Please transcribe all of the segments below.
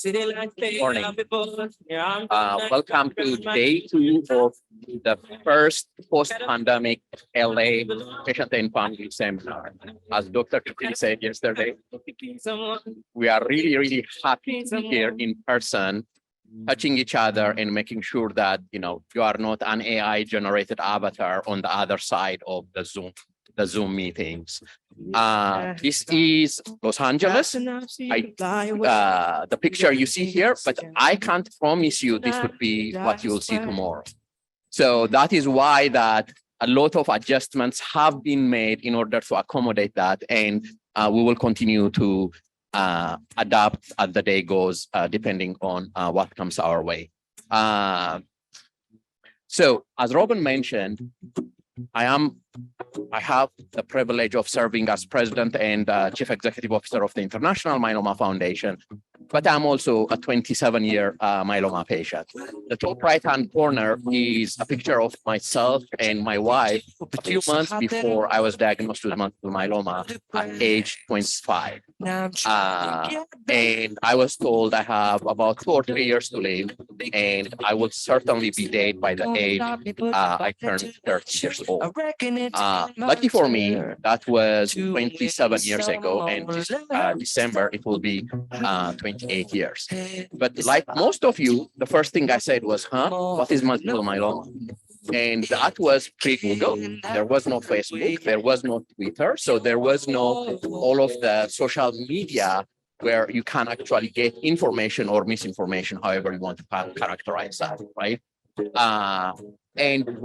Morning. Welcome to day 2 of the first post-pandemic LA patient and family seminar. As Dr. Chukri said yesterday, we are really happy to be here in person, touching each other and making sure that you are not an AI generated avatar on the other side of the Zoom meetings. This is Los Angeles. The picture you see here, but I can't promise you this would be what you'll see tomorrow. So that is why that a lot of adjustments have been made in order to accommodate that, and we will continue to adapt as the day goes, depending on what comes our way. So as Robin mentioned, I have the privilege of serving as president and chief executive officer of the International Myeloma Foundation, but I'm also a 27-year myeloma patient. The top right-hand corner is a picture of myself and my wife a few months before I was diagnosed with multiple myeloma at age 25. And I was told I have about 2 or 3 years to live, and I will certainly be dead by the age I turned 30 years old. Lucky for me, that was 27 years ago, and this December it will be 28 years. But like most of you, the first thing I said was, what is multiple myeloma? And that was pre-Google. There was no Facebook, there was no Twitter, so there was no all of the social media where you can actually get information or misinformation, however you want to characterize that, right? And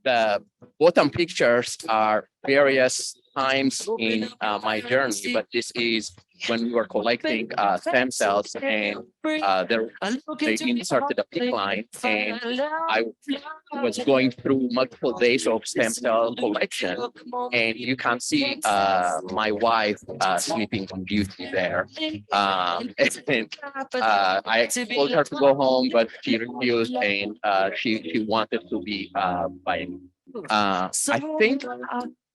the bottom pictures are various times in my journey, but this is when we were collecting stem cells, and they inserted a PIC line, and I was going through multiple days of stem cell collection, and you can see my wife sleeping on duty there. And I told her to go home, but she refused, and she wanted to be by me. I think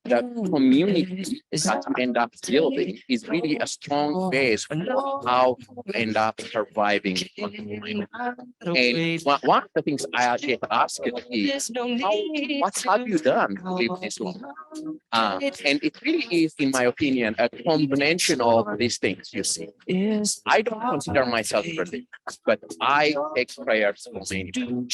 the community that you end up building is really a strong base for how you end up surviving. And one of the things I get asked is, what have you done to live this long? And it really is, in my opinion, a combination of these things, you see. I don't consider myself perfect, but I take prayers for many people,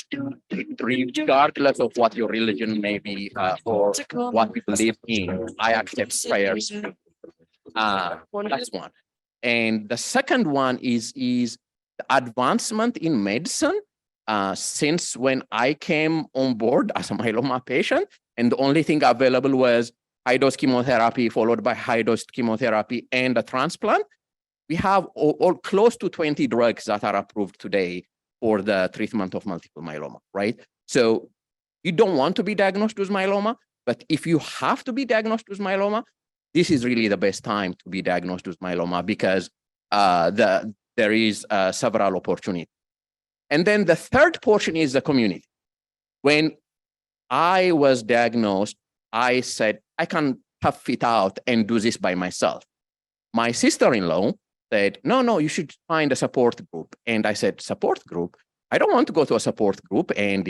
regardless of what your religion may be or what we believe in. I accept prayers. That's one. And the second one is the advancement in medicine. Since when I came on board as a myeloma patient, and the only thing available was high-dose chemotherapy followed by high-dose chemotherapy and a transplant, we have all close to 20 drugs that are approved today for the treatment of multiple myeloma, right? So you don't want to be diagnosed with myeloma, but if you have to be diagnosed with myeloma, this is really the best time to be diagnosed with myeloma, because there is several opportunities. And then the third portion is the community. When I was diagnosed, I said, I can tough it out and do this by myself. My sister-in-law said, no, you should find a support group. And I said, support group? I don't want to go to a support group and,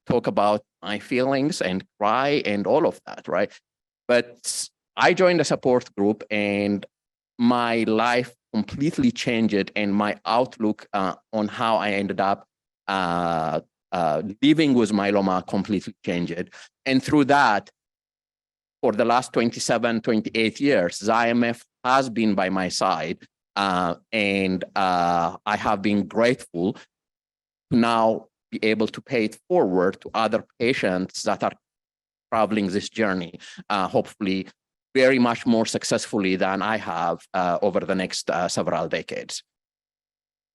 talk about my feelings and cry and all of that, right? But I joined a support group, and my life completely changed, and my outlook on how I ended up living with myeloma completely changed. And through that, for the last 27, 28 years, the IMF has been by my side, and I have been grateful to now be able to pay it forward to other patients that are traveling this journey, hopefully very much more successfully than I have over the next several decades.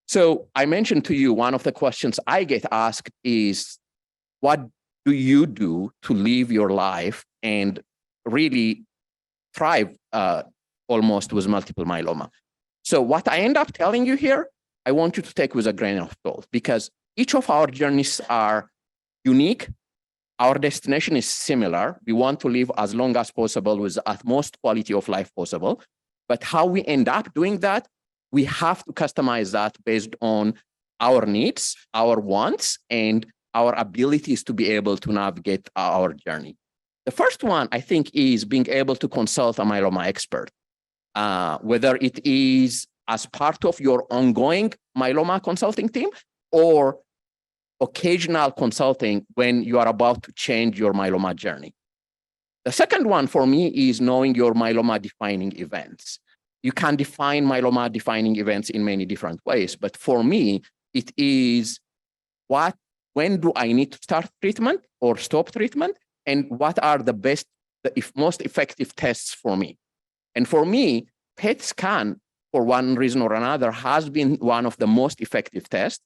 So I mentioned to you, one of the questions I get asked is, what do you do to live your life and really thrive almost with multiple myeloma? So what I end up telling you here, I want you to take with a grain of salt, because each of our journeys are unique. Our destination is similar. We want to live as long as possible with the utmost quality of life possible. But how we end up doing that we have to customize that based on our needs, our wants, and our abilities to be able to navigate our journey. The first one, I think, is being able to consult a myeloma expert, whether it is as part of your ongoing myeloma consulting team or occasional consulting when you are about to change your myeloma journey. The second one for me is knowing your myeloma defining events. You can define myeloma defining events in many different ways, but for me, it is when do I need to start treatment or stop treatment, and what are the best, most effective tests for me. And for me, PET scan, for one reason or another, has been one of the most effective tests.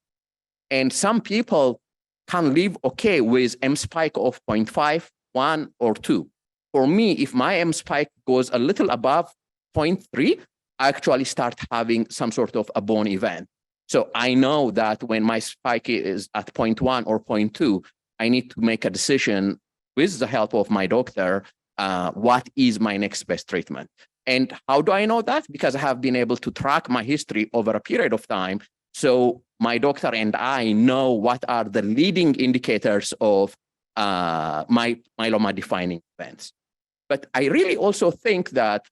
And some people can live okay with M spike of 0.5, 1, or 2. For me, if my M spike goes a little above 0.3, I actually start having some sort of a bone event. So I know that when my spike is at 0.1 or 0.2, I need to make a decision with the help of my doctor, what is my next best treatment. And how do I know that? Because I have been able to track my history over a period of time. So my doctor and I know what are the leading indicators of my myeloma defining events. But I really also think that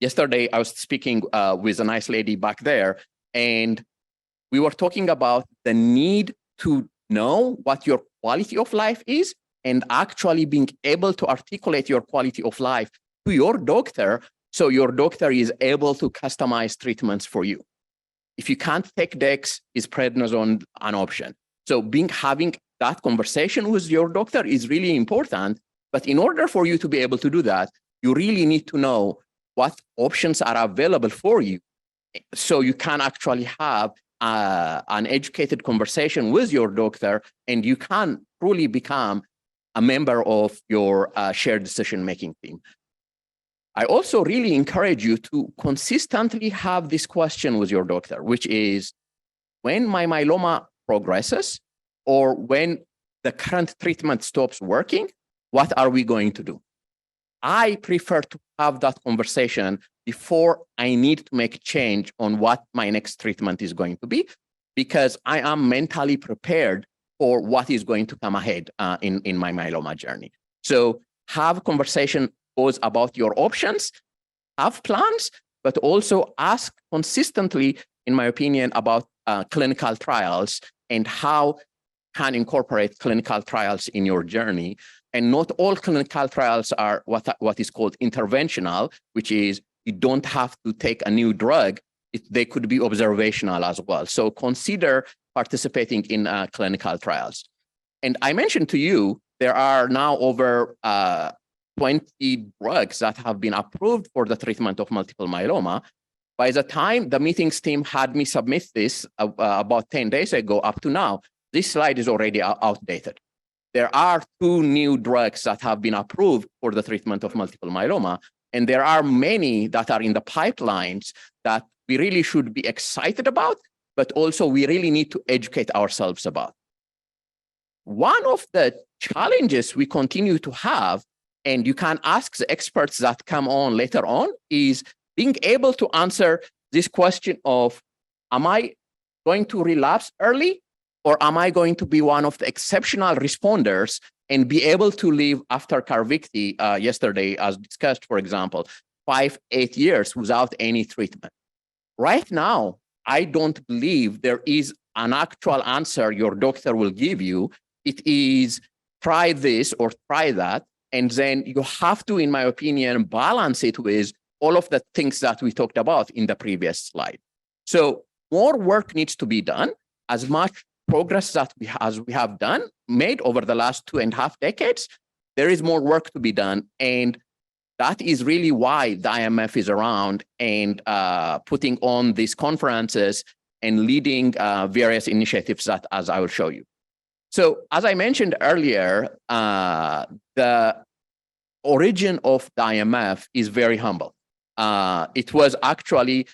yesterday I was speaking with a nice lady back there, and we were talking about the need to know what your quality of life is and actually being able to articulate your quality of life to your doctor, so your doctor is able to customize treatments for you. If you can't take Dex, is prednisone an option? So having that conversation with your doctor is really important. But in order for you to be able to do that, you really need to know what options are available for you, so you can actually have an educated conversation with your doctor, and you can truly become a member of your shared decision-making team. I also really encourage you to consistently have this question with your doctor, which is, when my myeloma progresses or when the current treatment stops working, what are we going to do? I prefer to have that conversation before I need to make change on what my next treatment is going to be, because I am mentally prepared for what is going to come ahead in my myeloma journey. So have a conversation both about your options, have plans, but also ask consistently, in my opinion, about clinical trials and how can incorporate clinical trials in your journey. And not all clinical trials are what is called interventional, which is you don't have to take a new drug. They could be observational as well. So consider participating in clinical trials. And I mentioned to you, there are now over 20 drugs that have been approved for the treatment of multiple myeloma. By the time the meetings team had me submit this about 10 days ago up to now, this slide is already outdated. There are 2 new drugs that have been approved for the treatment of multiple myeloma, and there are many that are in the pipelines that we really should be excited about, but also we really need to educate ourselves about. One of the challenges we continue to have, and you can ask the experts that come on later on, is being able to answer this question of, am I going to relapse early, or am I going to be one of the exceptional responders and be able to live after Carvykti yesterday, as discussed, for example, 5-8 years without any treatment? Right now, I don't believe there is an actual answer your doctor will give you. It is try this or try that. And then you have to, in my opinion, balance it with all of the things that we talked about in the previous slide. So more work needs to be done. As much progress that we have done, made over the last 2.5 decades, there is more work to be done. And that is really why the IMF is around and putting on these conferences and leading various initiatives that, as I will show you. So as I mentioned earlier, the origin of the IMF is very humble. It was actually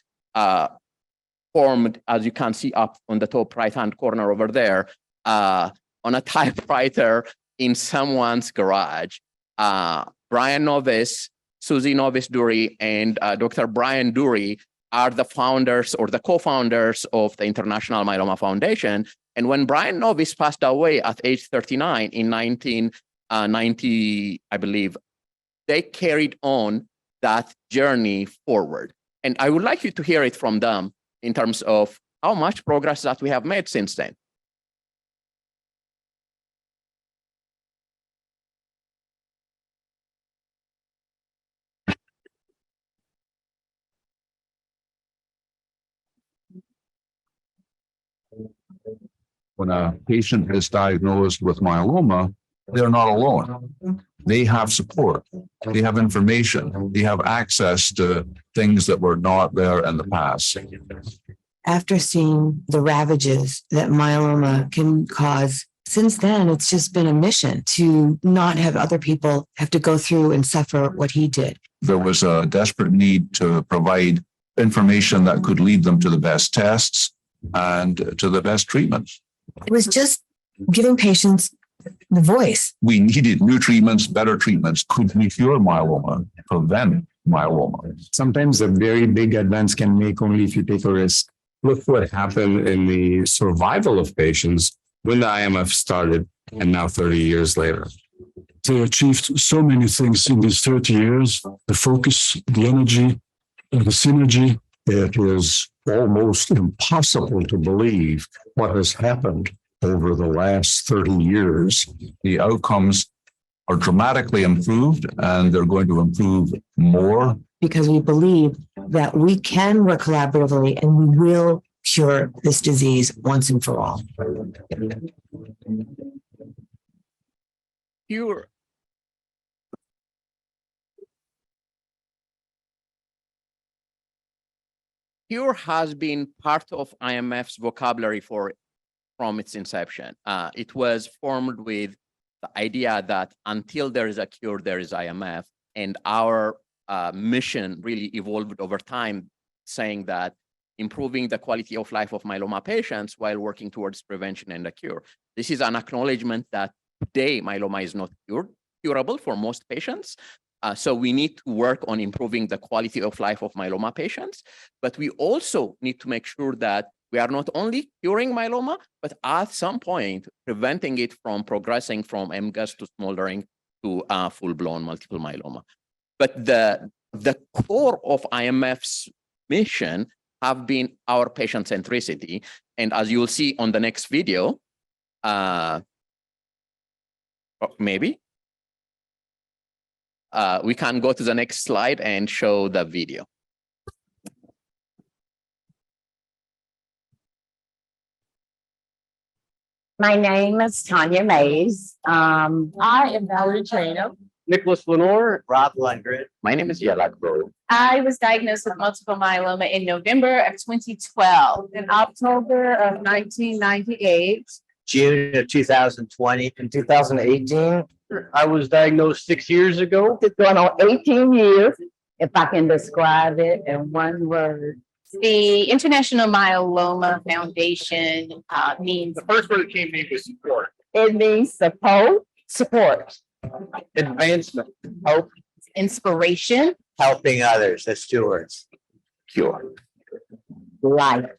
formed, as you can see up on the top right-hand corner over there, on a typewriter in someone's garage. Brian Novice, Susie Novice Dury, and Dr. Brian Dury are the founders or the co-founders of the International Myeloma Foundation. And when Brian Novis passed away at age 39 in 1990, I believe, they carried on that journey forward. And I would like you to hear it from them in terms of how much progress that we have made since then. When a patient is diagnosed with myeloma, they're not alone. They have support. They have information. They have access to things that were not there in the past. After seeing the ravages that myeloma can cause, since then, it's just been a mission to not have other people have to go through and suffer what he did. There was a desperate need to provide information that could lead them to the best tests and to the best treatments. It was just giving patients the voice. We needed new treatments, better treatments. Could we cure myeloma, prevent myeloma? Sometimes a very big advance can make only if you take a risk. Look what happened in the survival of patients when the IMF started and now 30 years later. They achieved so many things in these 30 years, the focus, the energy, and the synergy. It is almost impossible to believe what has happened over the last 30 years. The outcomes are dramatically improved and they're going to improve more. Because we believe that we can work collaboratively and we will cure this disease once and for all. Cure has been part of IMF's vocabulary from its inception. It was formed with the idea that until there is a cure, there is IMF. And our mission really evolved over time, saying that improving the quality of life of myeloma patients while working towards prevention and a cure. This is an acknowledgement that today myeloma is not curable for most patients. So we need to work on improving the quality of life of myeloma patients, but we also need to make sure that we are not only curing myeloma, but at some point preventing it from progressing from MGUS to smoldering to full-blown multiple myeloma. But the core of IMF's mission have been our patient centricity. And as you'll see on the next video, maybe, we can go to the next slide and show the video. My name is Tanya Mays. I am Valerie Trano. Nicholas Lenore, Rob Lundgren. My name is Yelak Biru. I was diagnosed with multiple myeloma in November of 2012. In October of 1998. June of 2020. In 2018, I was diagnosed 6 years ago. It's going on 18 years, if I can describe it in one word. The International Myeloma Foundation means, The first word that came to me was support, it means support, advancement, hope, inspiration, helping others as stewards. cure. life.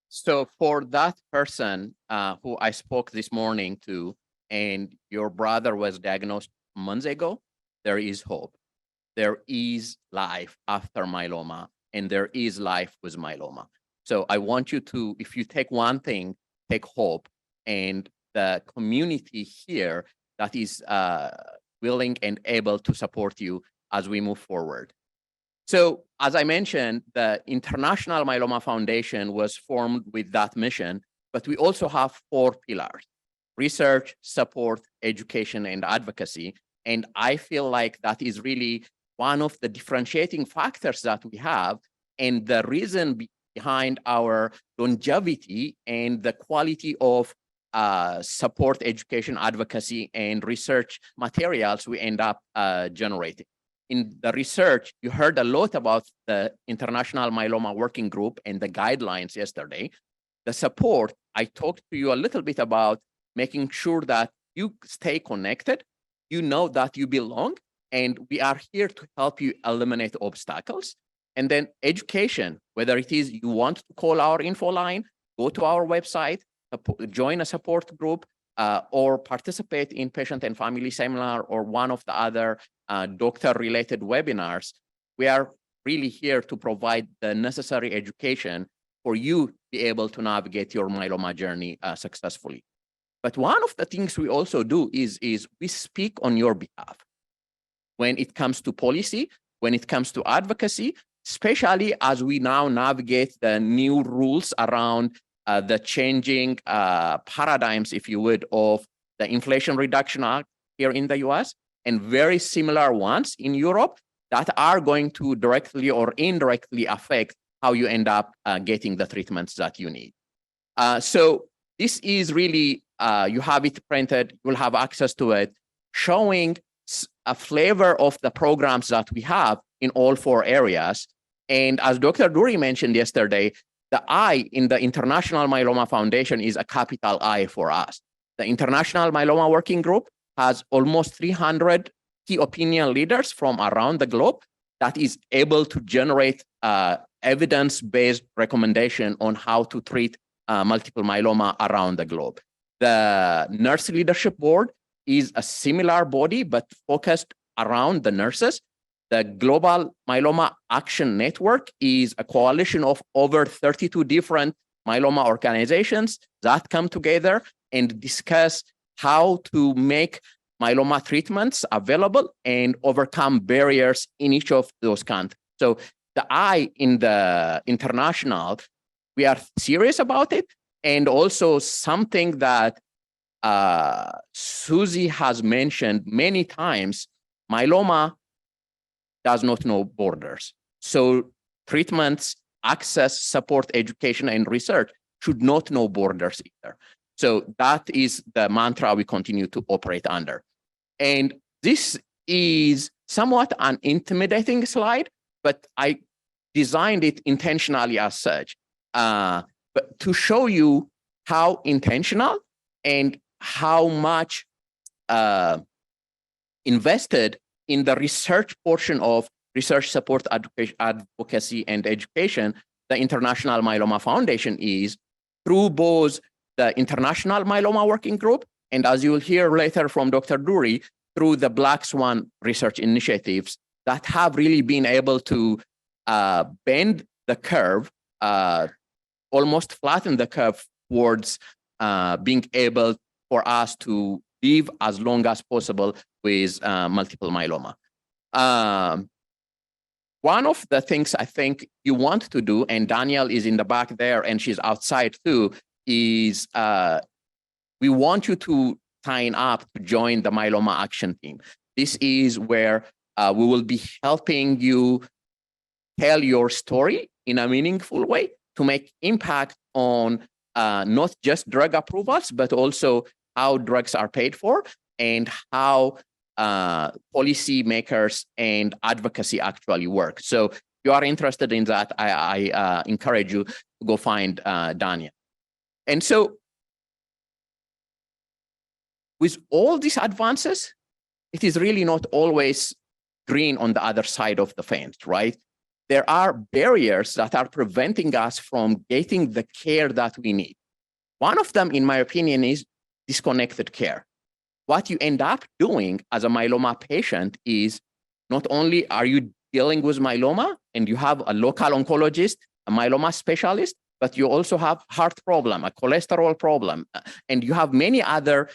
So for that person who I spoke this morning to, and your brother was diagnosed months ago, there is hope. There is life after myeloma, and there is life with myeloma. So I want you to, if you take one thing, take hope, and the community here that is willing and able to support you as we move forward. So as I mentioned, the International Myeloma Foundation was formed with that mission, but we also have 4 pillars: research, support, education, and advocacy. And I feel like that is really one of the differentiating factors that we have, and the reason behind our longevity and the quality of support, education, advocacy, and research materials we end up generating. In the research, you heard a lot about the International Myeloma Working Group and the guidelines yesterday. The support, I talked to you a little bit about making sure that you stay connected, you know that you belong, and we are here to help you eliminate obstacles. And then education, whether it is you want to call our info line, go to our website, join a support group, or participate in patient and family seminar or one of the other doctor-related webinars. We are really here to provide the necessary education for you to be able to navigate your myeloma journey successfully. But one of the things we also do is we speak on your behalf when it comes to policy, when it comes to advocacy, especially as we now navigate the new rules around the changing paradigms, if you would, of the Inflation Reduction Act here in the US and very similar ones in Europe that are going to directly or indirectly affect how you end up getting the treatments that you need. So this is really, you have it printed, you'll have access to it, showing a flavor of the programs that we have in all 4 areas. And as Dr. Duri mentioned yesterday, the I in the International Myeloma Foundation is a capital I for us. The International Myeloma Working Group has almost 300 key opinion leaders from around the globe that is able to generate evidence-based recommendation on how to treat multiple myeloma around the globe. The Nurse Leadership Board is a similar body, but focused around the nurses. The Global Myeloma Action Network is a coalition of over 32 different myeloma organizations that come together and discuss how to make myeloma treatments available and overcome barriers in each of those countries. So the I in the international, we are serious about it. And also something that Susie has mentioned many times, myeloma does not know borders. So treatments, access, support, education, and research should not know borders either. So that is the mantra we continue to operate under. And this is somewhat an intimidating slide, but I designed it intentionally as such, but to show you how intentional and how much invested in the research portion of research support, advocacy, and education, the International Myeloma Foundation is through both the International Myeloma Working Group, and as you will hear later from Dr. Duri, through the Black Swan research initiatives that have really been able to bend the curve, almost flatten the curve towards being able for us to live as long as possible with multiple myeloma. One of the things I think you want to do, and Danielle is in the back there and she's outside too, is we want you to sign up to join the Myeloma Action Team. This is where we will be helping you tell your story in a meaningful way to make impact on not just drug approvals, but also how drugs are paid for and how policy makers and advocacy actually work. So if you are interested in that, I encourage you to go find Daniel. And so with all these advances, it is really not always green on the other side of the fence, right? There are barriers that are preventing us from getting the care that we need. One of them, in my opinion, is disconnected care. What you end up doing as a myeloma patient is not only are you dealing with myeloma and you have a local oncologist, a myeloma specialist, but you also have heart problem, a cholesterol problem, and you have many other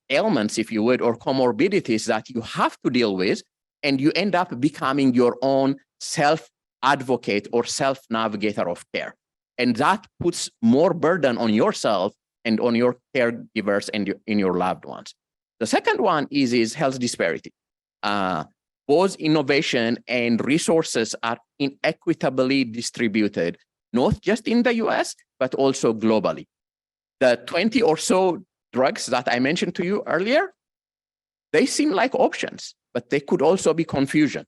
ailments, if you would, or comorbidities that you have to deal with, and you end up becoming your own self-advocate or self-navigator of care. And that puts more burden on yourself and on your caregivers and in your loved ones. The second one is health disparity. Both innovation and resources are inequitably distributed, not just in the US, but also globally. The 20 or so drugs that I mentioned to you earlier, they seem like options, but they could also be confusion.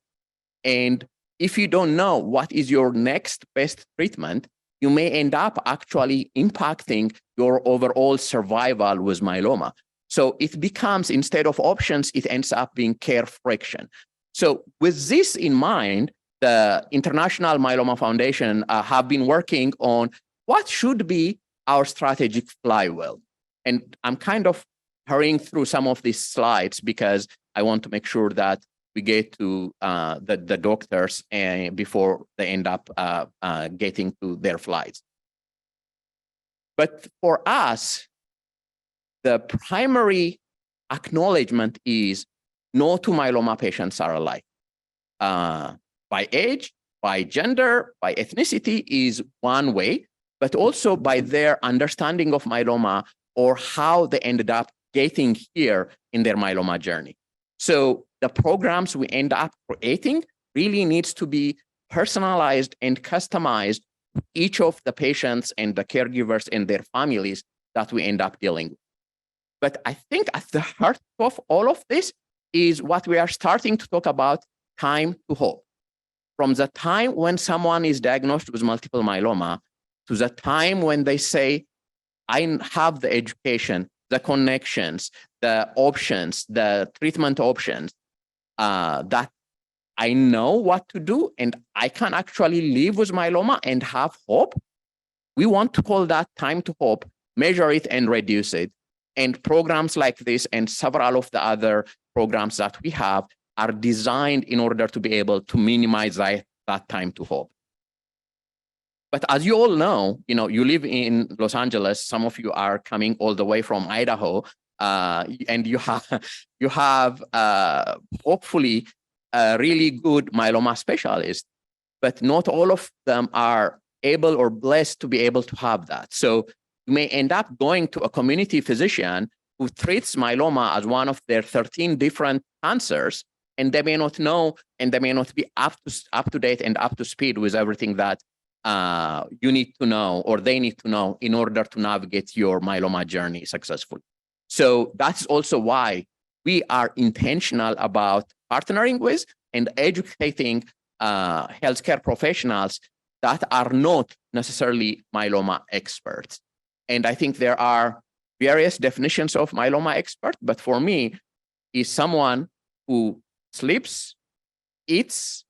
And if you don't know what is your next best treatment, you may end up actually impacting your overall survival with myeloma. So it becomes, instead of options, it ends up being care friction. So with this in mind, the International Myeloma Foundation have been working on what should be our strategic flywheel. And I'm kind of hurrying through some of these slides because I want to make sure that we get to the doctors before they end up getting to their flights. But for us, the primary acknowledgement is no two myeloma patients are alike. By age, by gender, by ethnicity is one way, but also by their understanding of myeloma or how they ended up getting here in their myeloma journey. So the programs we end up creating really needs to be personalized and customized to each of the patients and the caregivers and their families that we end up dealing with. But I think at the heart of all of this is what we are starting to talk about, time to hope. From the time when someone is diagnosed with multiple myeloma to the time when they say, I have the education, the connections, the options, the treatment options, that I know what to do and I can actually live with myeloma and have hope. We want to call that time to hope, measure it and reduce it. And programs like this and several of the other programs that we have are designed in order to be able to minimize that time to hope. But as you all know, you live in Los Angeles. Some of you are coming all the way from Idaho, and you have hopefully a really good myeloma specialist, but not all of them are able or blessed to be able to have that. So you may end up going to a community physician who treats myeloma as one of their 13 different cancers, and they may not know, and they may not be up to date and up to speed with everything that you need to know or they need to know in order to navigate your myeloma journey successfully. So that's also why we are intentional about partnering with and educating healthcare professionals that are not necessarily myeloma experts. And I think there are various definitions of myeloma expert, but for me, is someone who sleeps, eats,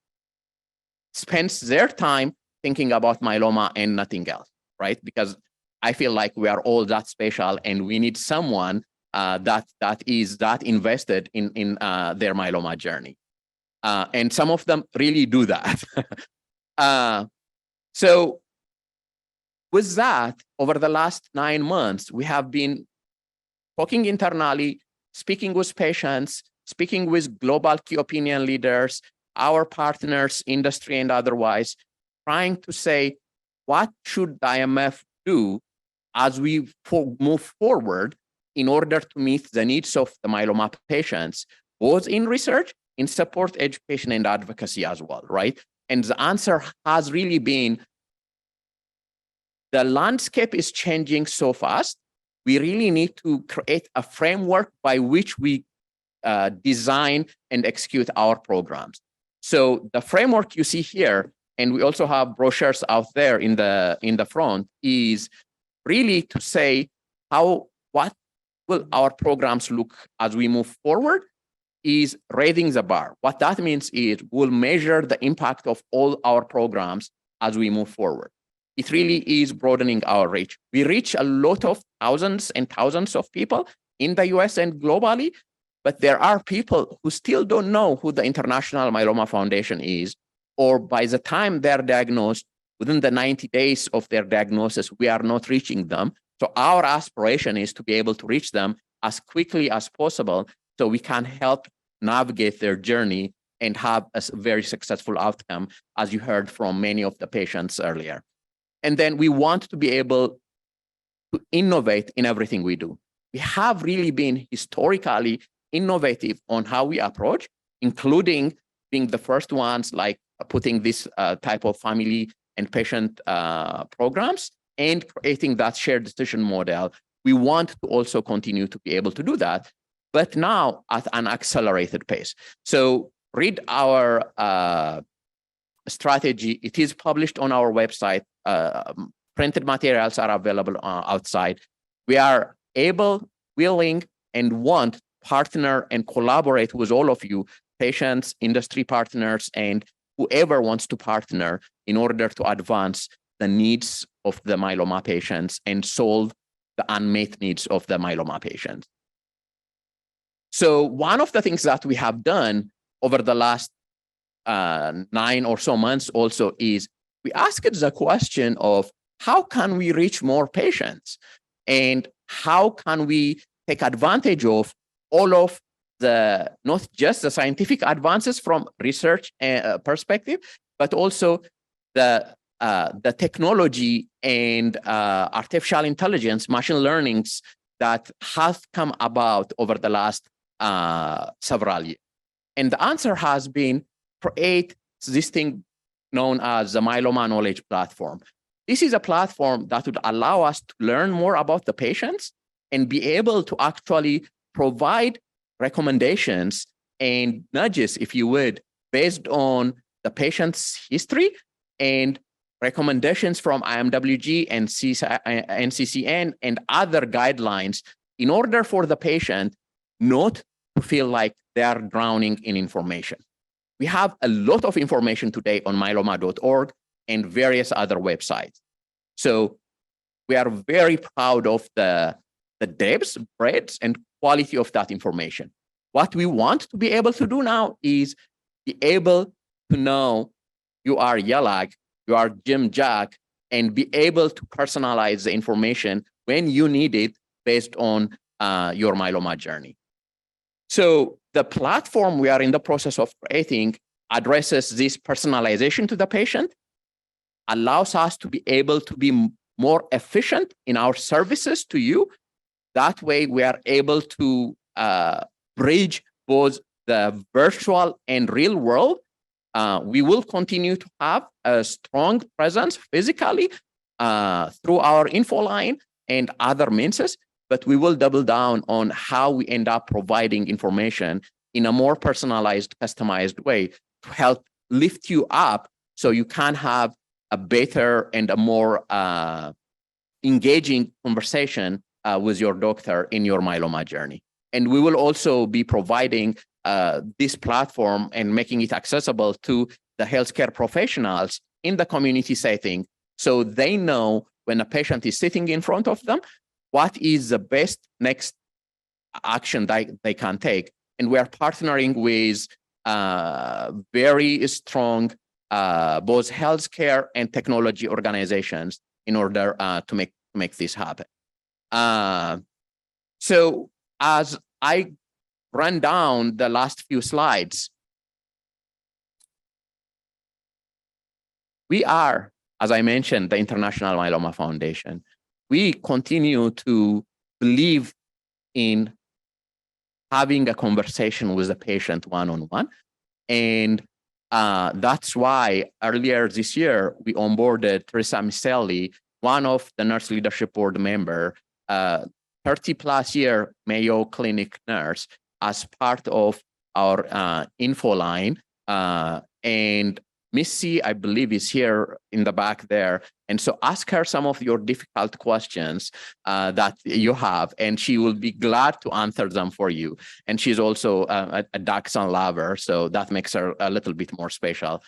spends their time thinking about myeloma and nothing else, right? Because I feel like we are all that special and we need someone that is that invested in their myeloma journey. And some of them really do that. So with that, over the last 9 months, we have been talking internally, speaking with patients, speaking with global key opinion leaders, our partners, industry and otherwise, trying to say, what should the IMF do as we move forward in order to meet the needs of the myeloma patients, both in research, in support, education, and advocacy as well, right? And the answer has really been, the landscape is changing so fast. We really need to create a framework by which we design and execute our programs. So the framework you see here, and we also have brochures out there in the front, is really to say what will our programs look as we move forward, is raising the bar. What that means is we'll measure the impact of all our programs as we move forward. It really is broadening our reach. We reach a lot of thousands and thousands of people in the US and globally, but there are people who still don't know who the International Myeloma Foundation is, or by the time they're diagnosed, within the 90 days of their diagnosis, we are not reaching them. So our aspiration is to be able to reach them as quickly as possible so we can help navigate their journey and have a very successful outcome, as you heard from many of the patients earlier. And then we want to be able to innovate in everything we do. We have really been historically innovative on how we approach, including being the first ones like putting this type of family and patient programs and creating that shared decision model. We want to also continue to be able to do that, but now at an accelerated pace. So read our strategy. It is published on our website Printed materials are available outside. We are able, willing, and want to partner and collaborate with all of you, patients, industry partners, and whoever wants to partner in order to advance the needs of the myeloma patients and solve the unmet needs of the myeloma patients. So one of the things that we have done over the last 9 or so months also is we asked the question of how can we reach more patients and how can we take advantage of all of the, not just the scientific advances from research perspective, but also the technology and artificial intelligence, machine learnings that has come about over the last several years. And the answer has been create this thing known as the Myeloma Knowledge Platform. This is a platform that would allow us to learn more about the patients and be able to actually provide recommendations and nudges, if you would, based on the patient's history and recommendations from IMWG and NCCN and other guidelines in order for the patient not to feel like they are drowning in information. We have a lot of information today on myeloma.org and various other websites. So we are very proud of the depth, breadth, and quality of that information. What we want to be able to do now is be able to know you are Yelak, you are Jim Jack, and be able to personalize the information when you need it based on your myeloma journey. So the platform we are in the process of creating addresses this personalization to the patient, allows us to be able to be more efficient in our services to you. That way we are able to bridge both the virtual and real world. We will continue to have a strong presence physically through our info line and other means, but we will double down on how we end up providing information in a more personalized, customized way to help lift you up so you can have a better and a more engaging conversation with your doctor in your myeloma journey. And we will also be providing this platform and making it accessible to the healthcare professionals in the community setting so they know when a patient is sitting in front of them, what is the best next action they can take. And we are partnering with very strong both healthcare and technology organizations in order to make this happen. So as I run down the last few slides, we are, as I mentioned, the International Myeloma Foundation. We continue to believe in having a conversation with the patient one-on-one. And that's why earlier this year, we onboarded Teresa Micelli, one of the nurse leadership board member, 30+ year Mayo Clinic nurse, as part of our info line. And Missy, I believe, is here in the back there. And so ask her some of your difficult questions that you have, and she will be glad to answer them for you. And she's also a Dachshund lover, so that makes her a little bit more special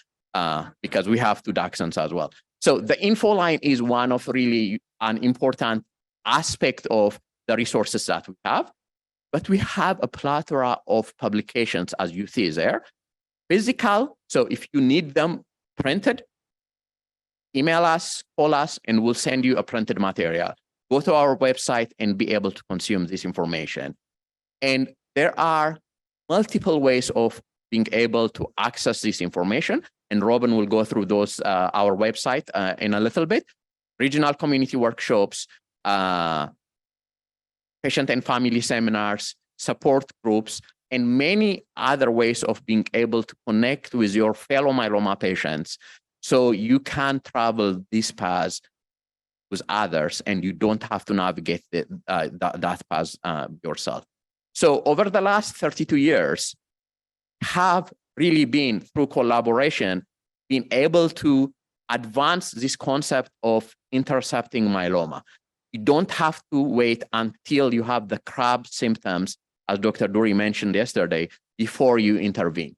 because we have 2 Dachshunds as well. So the info line is one of really an important aspect of the resources that we have. But we have a plethora of publications, as you see there. Physical, so if you need them printed, email us, call us, and we'll send you a printed material. Go to our website and be able to consume this information. And there are multiple ways of being able to access this information. And Robin will go through those, our website in a little bit. Regional community workshops, patient and family seminars, support groups, and many other ways of being able to connect with your fellow myeloma patients so you can travel this path with others and you don't have to navigate that path yourself. So over the last 32 years, have really been, through collaboration, been able to advance this concept of intercepting myeloma. You don't have to wait until you have the CRAB symptoms, as Dr. Dury mentioned yesterday, before you intervene.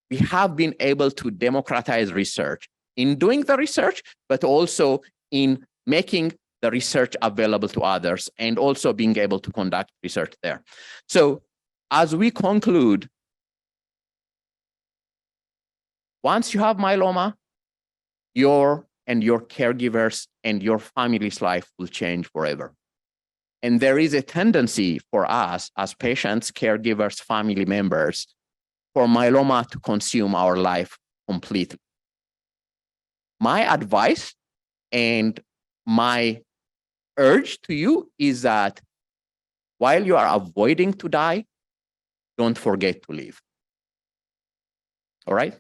We have been able to democratize research in doing the research, but also in making the research available to others and also being able to conduct research there. So as we conclude, once you have myeloma, your caregivers and your family's life will change forever. And there is a tendency for us as patients, caregivers, family members, for myeloma to consume our life completely. My advice and my urge to you is that while you are avoiding to die, don't forget to live. All right?